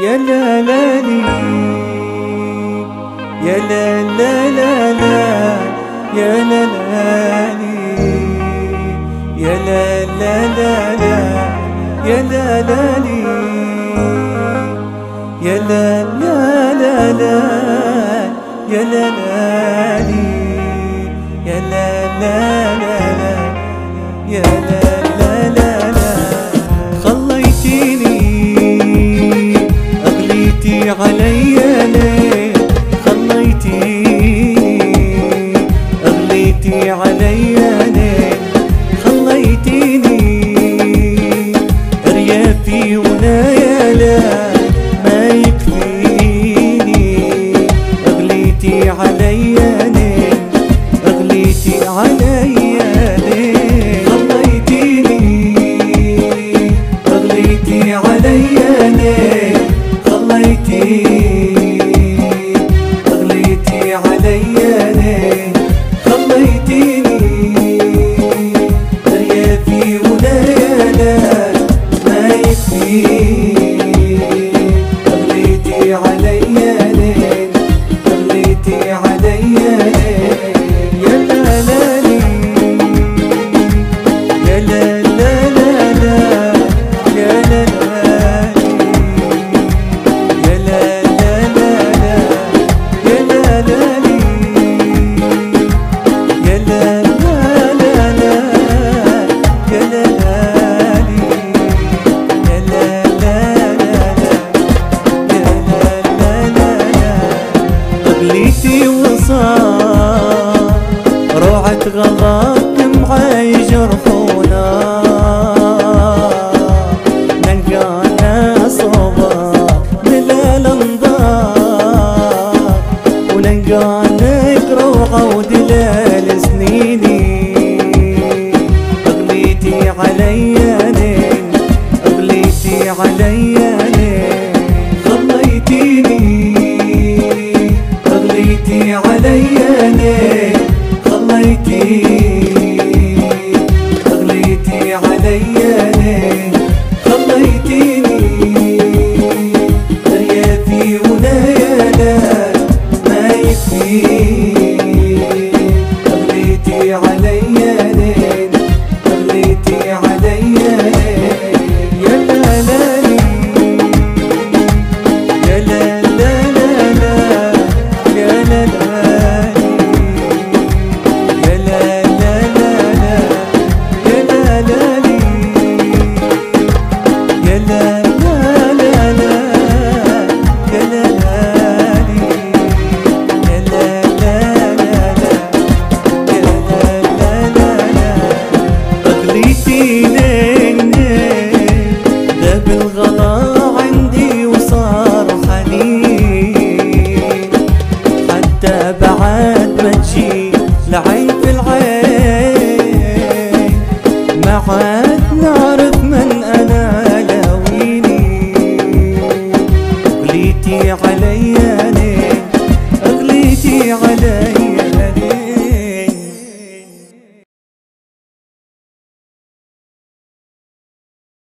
يا لا لا لي، يا لا لا لا لا، يا لا لا لي، يا لا لا لا لا، يا لا لا لي، يا لا لا لا لا، يا لا لا لي، يا لا لا لا لا، يا لا لا لا لا. خليتيني أغليتي عليا ليه، خليتيني أغليتي عليا ليه، خليتيني ريافي ونايا لا ما يكفيني، أغليتي عليا ليه، أغليتي عليا ليه، خليتيني أغليتي عليا ليه، خليتيني أغليتي عليا ليه، خليتيني ريافي ونايا لا ما يكفيني، أغليتي عليا ليه، أغليتي عليا ليه، يا لا لا لي، يا لا لا لا لا، يا لا لا لي، يا لا لا لا لا، يا لا لا لي، يا لا لا لا لا، يا لا لا لي، يا لا لا لا لا، يا لا لا لا لا. أغليتي وصار روعة غضب دمعي جرحونا، نلقانا صوبا دلال انضار، ونلقانا يقروعة ودلال سنيني، أغليتي عليا ليه، أغليتي عليا ليه، خليتيني أغليتي عليا ليه، خليتيني أغليتي عليا ليه، خليتيني ريافي ونايا لا ما يكفيني، أغليتي عليا ليه، أغليتي عليا ليه، يا لا لا لي، يا لا لا لا لا، يا لا لا لي، يا لا لا لا لا، يا لا لا لي، يا لا لا لا لا، يا لا لا لي، يا لا لا لا لا، يا لا لا لا لا. أغليتيني ذاب الغلا عندي وصار حنين، حتى بعد ما تجي العين في العين، ما عاد نعرف من أنا لاويني، أغليتي عليا ليه، أغليتي عليا